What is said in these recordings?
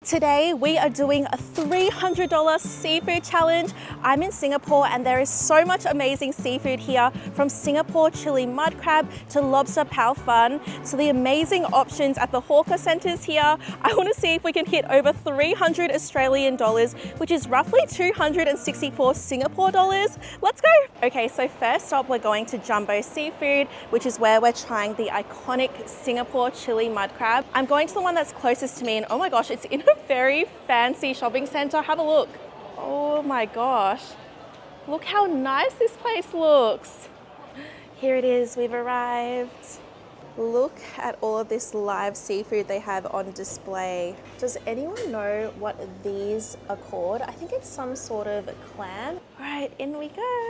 Today we are doing a $300 seafood challenge. I'm in Singapore and there is so much amazing seafood here, from Singapore Chilli Mud Crab to Lobster Pao Fan to the amazing options at the hawker centres here. I want to see if we can hit over 300 Australian dollars, which is roughly 264 Singapore dollars. Let's go. Okay, so first up we're going to Jumbo Seafood, which is where we're trying the iconic Singapore Chilli Mud Crab. I'm going to the one that's closest to me, and oh my gosh, it's in a very fancy shopping centre. Have a look. Oh my gosh. Look how nice this place looks. Here it is, we've arrived. Look at all of this live seafood they have on display. Does anyone know what these are called? I think it's some sort of clam. All right, in we go.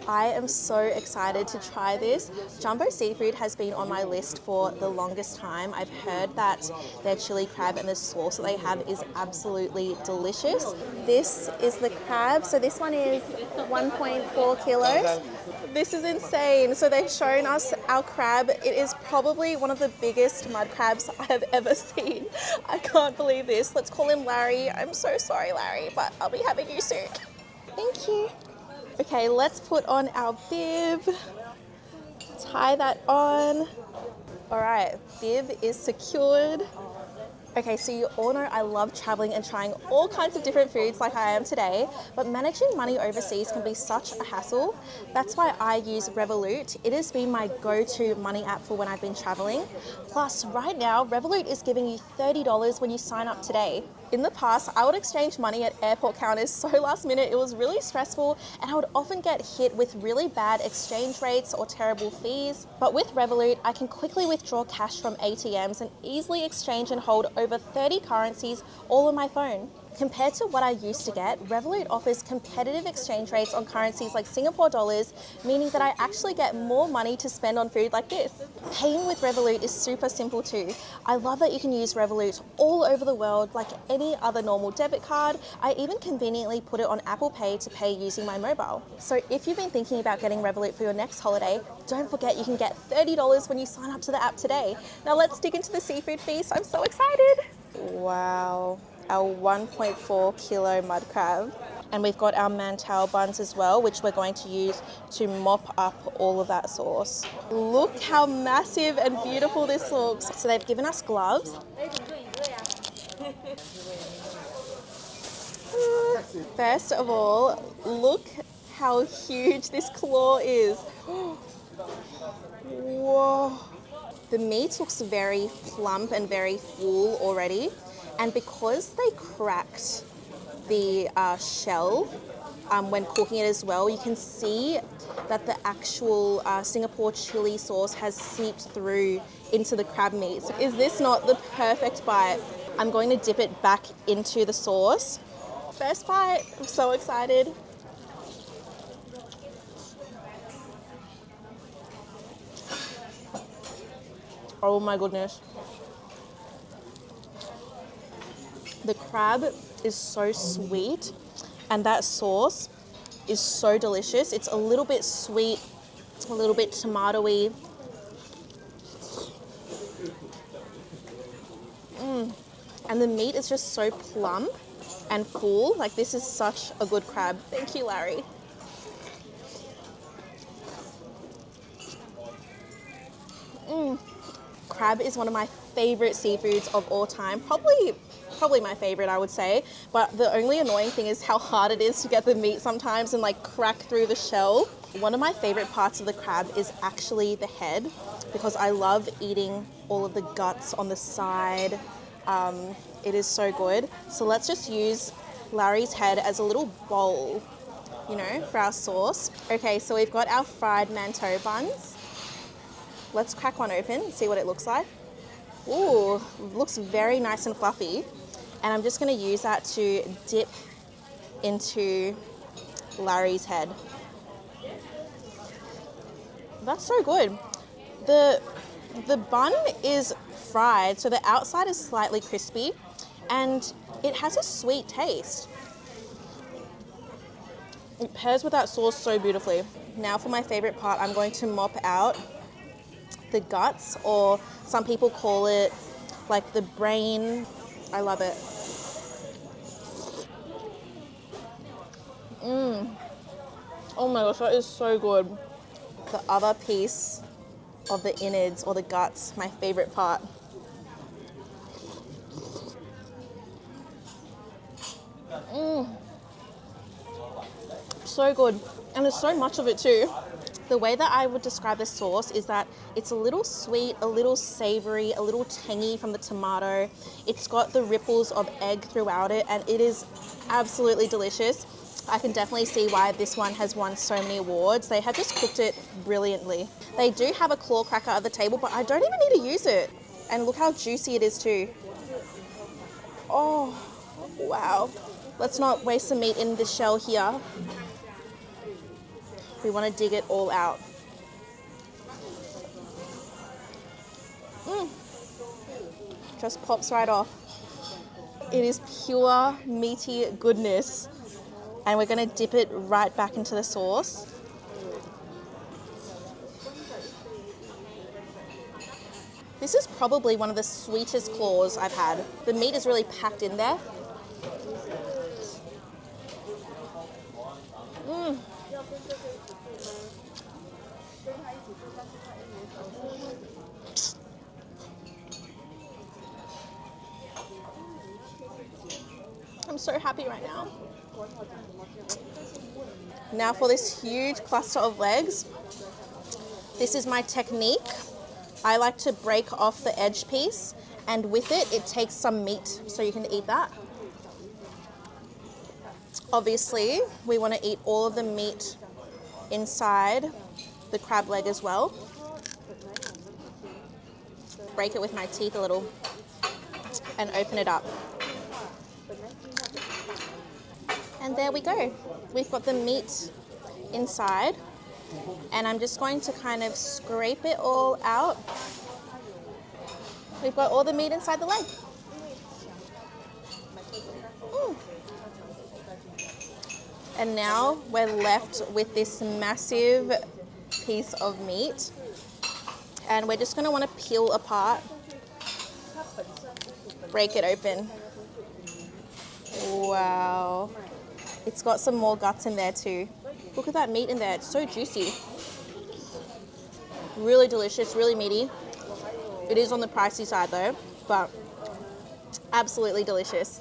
I am so excited to try this. Jumbo Seafood has been on my list for the longest time. I've heard that their chili crab and the sauce that they have is absolutely delicious. This is the crab. So this one is 1.4 kilos. This is insane. So they've shown us our crab. It is probably one of the biggest mud crabs I have ever seen. I can't believe this. Let's call him Larry. I'm so sorry, Larry, but I'll be having you soon. Thank you. Okay, let's put on our bib, tie that on. All right, bib is secured. Okay, so you all know I love traveling and trying all kinds of different foods like I am today, but managing money overseas can be such a hassle. That's why I use Revolut. It has been my go-to money app for when I've been traveling. Plus, right now, Revolut is giving you $30 when you sign up today. In the past, I would exchange money at airport counters so last minute. It was really stressful, and I would often get hit with really bad exchange rates or terrible fees. But with Revolut, I can quickly withdraw cash from ATMs and easily exchange and hold over 30 currencies all on my phone. Compared to what I used to get, Revolut offers competitive exchange rates on currencies like Singapore dollars, meaning that I actually get more money to spend on food like this. Paying with Revolut is super simple too. I love that you can use Revolut all over the world like any other normal debit card. I even conveniently put it on Apple Pay to pay using my mobile. So if you've been thinking about getting Revolut for your next holiday, don't forget you can get $30 when you sign up to the app today. Now let's dig into the seafood feast. I'm so excited. Wow. Our 1.4 kilo mud crab. And we've got our mantou buns as well, which we're going to use to mop up all of that sauce. Look how massive and beautiful this looks. So they've given us gloves. First of all, look how huge this claw is. Whoa. The meat looks very plump and very full already. And because they cracked the shell when cooking it as well, you can see that the actual Singapore chili sauce has seeped through into the crab meat. So is this not the perfect bite? I'm going to dip it back into the sauce. First bite, I'm so excited. Oh my goodness. The crab is so sweet and that sauce is so delicious. It's a little bit sweet, a little bit tomatoey. And the meat is just so plump and full. Like, this is such a good crab. Thank you, Larry. Crab is one of my favorite seafoods of all time. Probably my favorite, I would say. But the only annoying thing is how hard it is to get the meat sometimes and like crack through the shell. One of my favorite parts of the crab is actually the head, because I love eating all of the guts on the side. It is so good. So let's just use Larry's head as a little bowl, you know, for our sauce. Okay, so we've got our fried mantou buns. Let's crack one open and see what it looks like. Ooh, looks very nice and fluffy. And I'm just going to use that to dip into Larry's head. That's so good. The bun is fried, so the outside is slightly crispy, and it has a sweet taste. It pairs with that sauce so beautifully. Now for my favorite part, I'm going to mop out the guts, or some people call it like the brain. I love it. Oh my gosh, that is so good. The other piece of the innards or the guts, my favorite part. So good. And there's so much of it too. The way that I would describe the sauce is that it's a little sweet, a little savory, a little tangy from the tomato. It's got the ripples of egg throughout it, and it is absolutely delicious. I can definitely see why this one has won so many awards. They have just cooked it brilliantly. They do have a claw cracker at the table, but I don't even need to use it. And look how juicy it is too. Oh, wow. Let's not waste the meat in the shell here. We want to dig it all out. Just pops right off. It is pure meaty goodness. And we're going to dip it right back into the sauce. This is probably one of the sweetest claws I've had. The meat is really packed in there. I'm so happy right now. Now for this huge cluster of legs. This is my technique. I like to break off the edge piece, and with it, it takes some meat, so you can eat that. Obviously, we want to eat all of the meat inside the crab leg as well. Break it with my teeth a little and open it up. And there we go. We've got the meat inside, and I'm just going to kind of scrape it all out. We've got all the meat inside the leg. And now we're left with this massive piece of meat, and we're just going to want to peel apart, break it open. Wow. It's got some more guts in there too. Look at that meat in there, it's so juicy. Really delicious, really meaty. It is on the pricey side though, but absolutely delicious.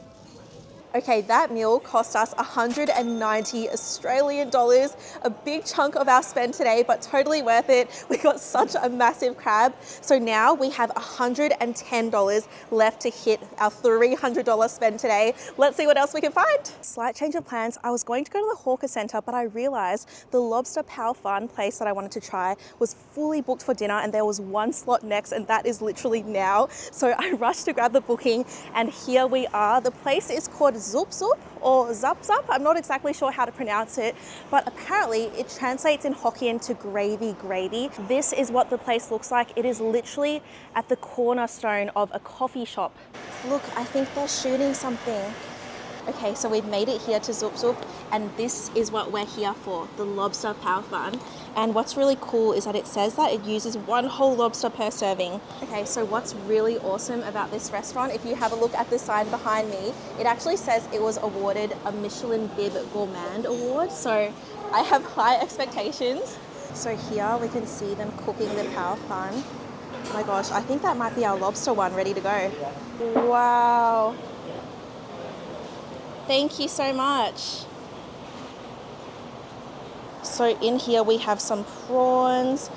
Okay, that meal cost us 190 Australian dollars, a big chunk of our spend today, but totally worth it. We got such a massive crab. So now we have $110 left to hit our $300 spend today. Let's see what else we can find. Slight change of plans. I was going to go to the Hawker Centre, but I realized the Lobster Pao Fan place that I wanted to try was fully booked for dinner, and there was one slot next, and that is literally now. So I rushed to grab the booking, and here we are. The place is called Zhup Zhup or Zhup Zhup. I'm not exactly sure how to pronounce it, but apparently it translates in Hokkien to gravy gravy. This is what the place looks like. It is literally at the cornerstone of a coffee shop. Look, I think they're shooting something. Okay, so we've made it here to Zhup Zhup, and this is what we're here for, the Lobster Pao Fan. And what's really cool is that it says that it uses one whole lobster per serving. Okay, so what's really awesome about this restaurant, if you have a look at the sign behind me, it actually says it was awarded a Michelin Bib Gourmand award. So I have high expectations. So here we can see them cooking the Pao Fan. Oh my gosh, I think that might be our lobster one ready to go. Wow. Thank you so much. So in here we have some prawns,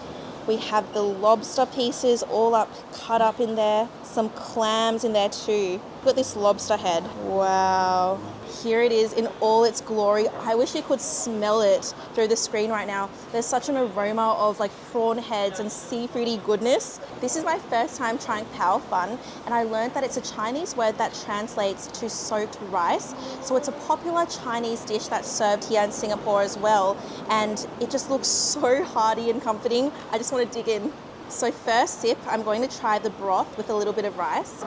we have the lobster pieces all cut up in there, some clams in there too. Look at this lobster head. Wow. Here it is in all its glory. I wish you could smell it through the screen right now. There's such an aroma of like prawn heads and seafoody goodness. This is my first time trying Pao Fan, and I learned that it's a Chinese word that translates to soaked rice. So it's a popular Chinese dish that's served here in Singapore as well. And it just looks so hearty and comforting. I just want to dig in. So first sip, I'm going to try the broth with a little bit of rice.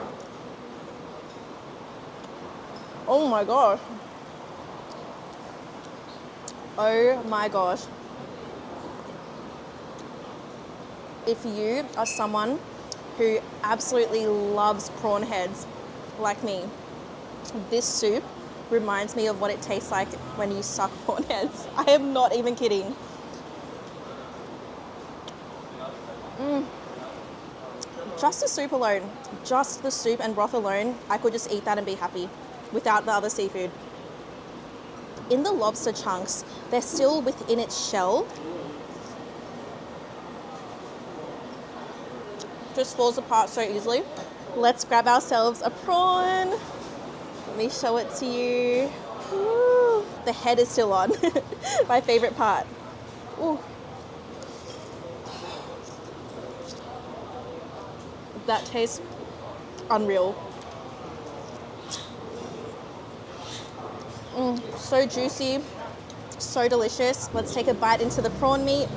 Oh my gosh. Oh my gosh. If you are someone who absolutely loves prawn heads like me, this soup reminds me of what it tastes like when you suck prawn heads. I am not even kidding. Just the soup alone, just the soup and broth alone, I could just eat that and be happy without the other seafood. In the lobster chunks, they're still within its shell. Just falls apart so easily. Let's grab ourselves a prawn. Let me show it to you. Ooh. The head is still on, my favorite part. Ooh. That tastes unreal. So juicy, so delicious. Let's take a bite into the prawn meat.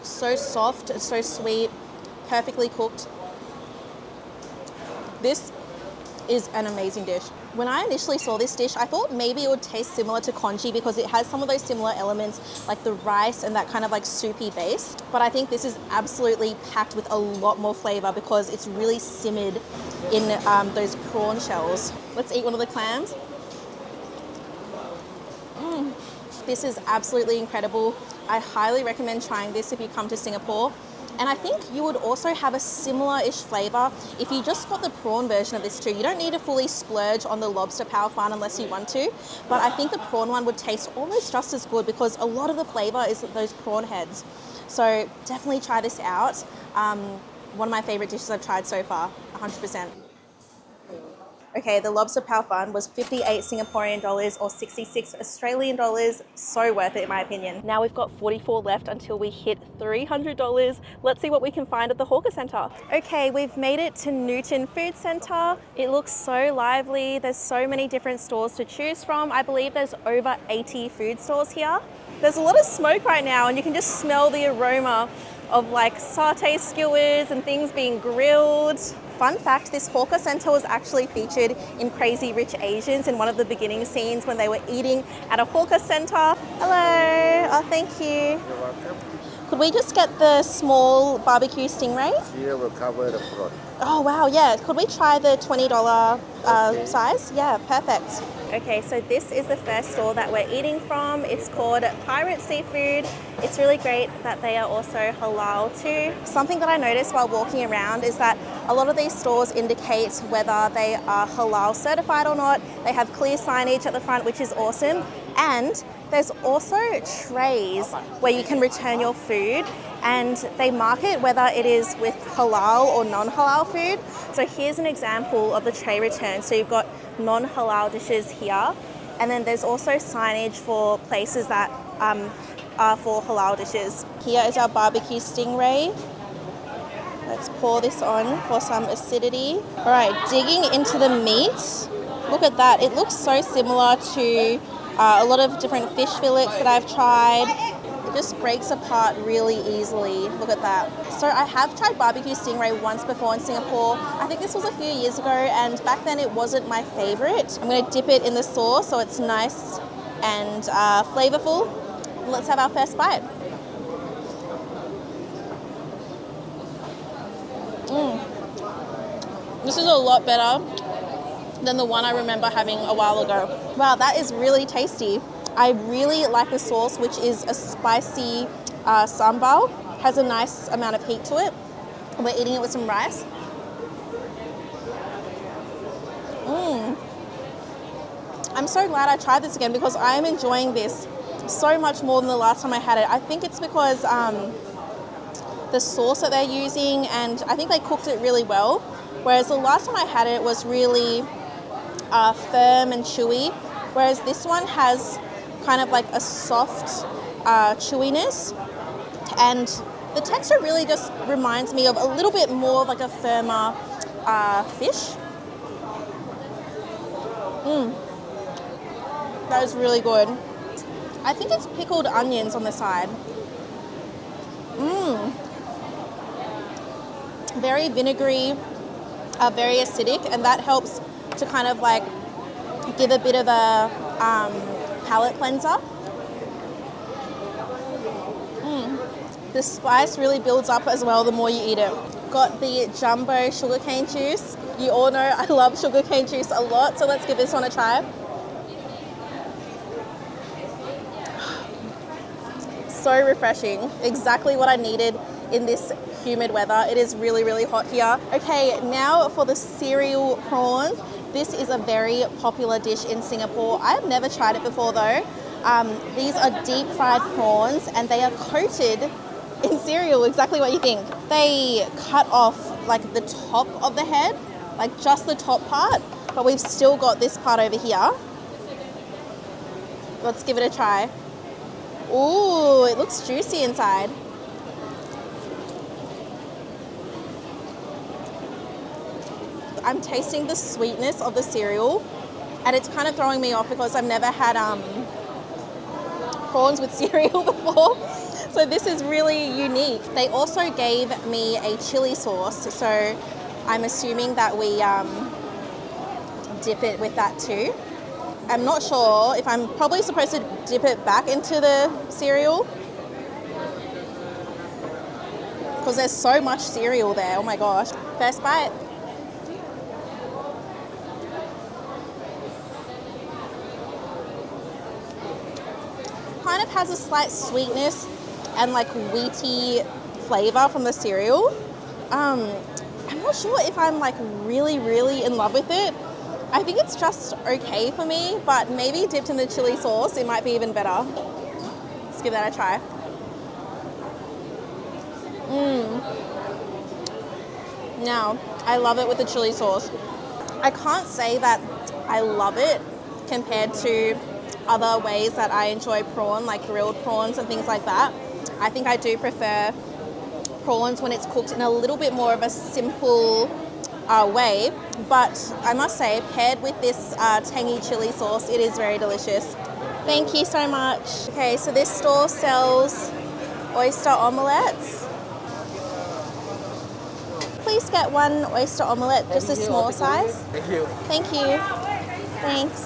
So soft, it's so sweet, perfectly cooked. This is an amazing dish. When I initially saw this dish, I thought maybe it would taste similar to congee because it has some of those similar elements like the rice and that kind of like soupy base. But I think this is absolutely packed with a lot more flavor because it's really simmered in those prawn shells. Let's eat one of the clams. This is absolutely incredible. I highly recommend trying this if you come to Singapore. And I think you would also have a similar-ish flavor if you just got the prawn version of this too. You don't need to fully splurge on the Lobster Pao Fan unless you want to, but I think the prawn one would taste almost just as good because a lot of the flavor is those prawn heads. So definitely try this out. One of my favorite dishes I've tried so far, 100%. Okay, the Lobster Pao Fan was 58 Singaporean dollars or 66 Australian dollars. So worth it in my opinion. Now we've got 44 left until we hit $300. Let's see what we can find at the hawker centre. Okay, we've made it to Newton Food Centre. It looks so lively. There's so many different stores to choose from. I believe there's over 80 food stores here. There's a lot of smoke right now and you can just smell the aroma of like satay skewers and things being grilled. Fun fact, this hawker centre was actually featured in Crazy Rich Asians in one of the beginning scenes when they were eating at a hawker centre. Hello, oh thank you. You're welcome. Could we just get the small BBQ Stingray? Here will cover the prawn. Oh wow, yeah. Could we try the $20 size? Yeah, perfect. Okay, so this is the first store that we're eating from. It's called Pirate Seafood. It's really great that they are also halal too. Something that I noticed while walking around is that a lot of these stores indicate whether they are halal certified or not. They have clear signage at the front, which is awesome. And there's also trays where you can return your food and they mark it whether it is with halal or non-halal food. So here's an example of the tray return. So you've got non-halal dishes here, and then there's also signage for places that are for halal dishes. Here is our barbecue stingray. Let's pour this on for some acidity. All right, digging into the meat. Look at that, it looks so similar to a lot of different fish fillets that I've tried. It just breaks apart really easily. Look at that. So I have tried barbecue stingray once before in Singapore. I think this was a few years ago, and back then it wasn't my favorite. I'm gonna dip it in the sauce so it's nice and flavorful. Let's have our first bite. This is a lot better than the one I remember having a while ago. Wow, that is really tasty. I really like the sauce, which is a spicy sambal. Has a nice amount of heat to it. We're eating it with some rice. I'm so glad I tried this again because I am enjoying this so much more than the last time I had it. I think it's because the sauce that they're using, and I think they cooked it really well. Whereas the last time I had it was really firm and chewy, whereas this one has kind of like a soft chewiness, and the texture really just reminds me of a little bit more of like a firmer fish. That is really good. I think it's pickled onions on the side. Very vinegary, very acidic, and that helps to kind of like give a bit of a palate cleanser. The spice really builds up as well the more you eat it. Got the jumbo sugarcane juice. You all know I love sugarcane juice a lot, so let's give this one a try. So refreshing. Exactly what I needed in this humid weather. It is really, really hot here. Okay, now for the cereal prawns. This is a very popular dish in Singapore. I've never tried it before though. These are deep fried prawns and they are coated in cereal, exactly what you think. They cut off like the top of the head, like just the top part, but we've still got this part over here. Let's give it a try. Ooh, it looks juicy inside. I'm tasting the sweetness of the cereal and it's kind of throwing me off because I've never had prawns with cereal before. So this is really unique. They also gave me a chili sauce, so I'm assuming that we dip it with that too. I'm not sure if I'm probably supposed to dip it back into the cereal because there's so much cereal there. Oh my gosh. First bite. Kind of has a slight sweetness and like wheaty flavor from the cereal. I'm not sure if I'm like really, really in love with it. I think it's just okay for me, but maybe dipped in the chili sauce, it might be even better. Let's give that a try. Now, I love it with the chili sauce. I can't say that I love it compared to other ways that I enjoy prawn, like grilled prawns and things like that. I think I do prefer prawns when it's cooked in a little bit more of a simple way, but I must say, paired with this tangy chili sauce, it is very delicious. Thank you so much. Okay, so this store sells oyster omelettes. Please get one oyster omelette, just a small size. Thank you. Thank you. Thanks.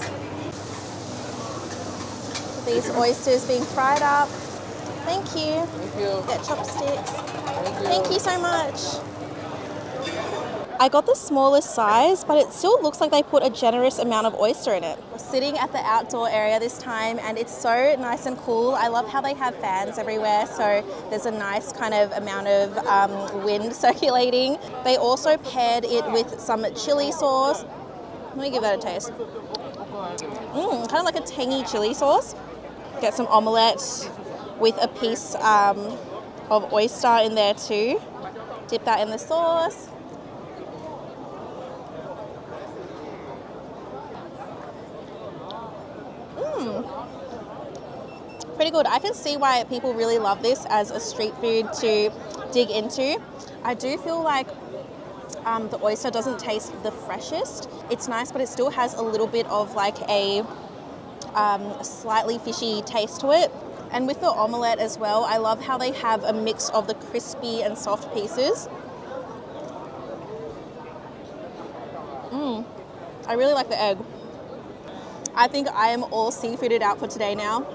These oysters being fried up. Thank you. Thank you. Get chopsticks. Thank you. Thank you so much. I got the smallest size, but it still looks like they put a generous amount of oyster in it. We're sitting at the outdoor area this time and it's so nice and cool. I love how they have fans everywhere, so there's a nice kind of amount of wind circulating. They also paired it with some chili sauce. Let me give that a taste. Kind of like a tangy chili sauce. Get some omelette with a piece of oyster in there too. Dip that in the sauce. Pretty good. I can see why people really love this as a street food to dig into. I do feel like the oyster doesn't taste the freshest. It's nice, but it still has a little bit of like a slightly fishy taste to it. And with the omelette as well, I love how they have a mix of the crispy and soft pieces. I really like the egg. I think I am all seafooded out for today now.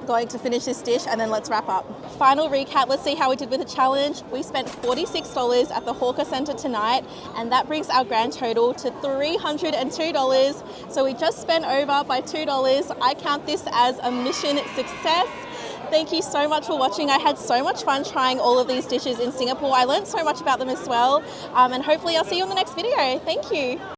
Going to finish this dish and then let's wrap up. Final recap, let's see how we did with the challenge. We spent $46 at the Hawker Centre tonight and that brings our grand total to $302. So we just spent over by $2. I count this as a mission success. Thank you so much for watching. I had so much fun trying all of these dishes in Singapore. I learned so much about them as well. And hopefully I'll see you in the next video. Thank you.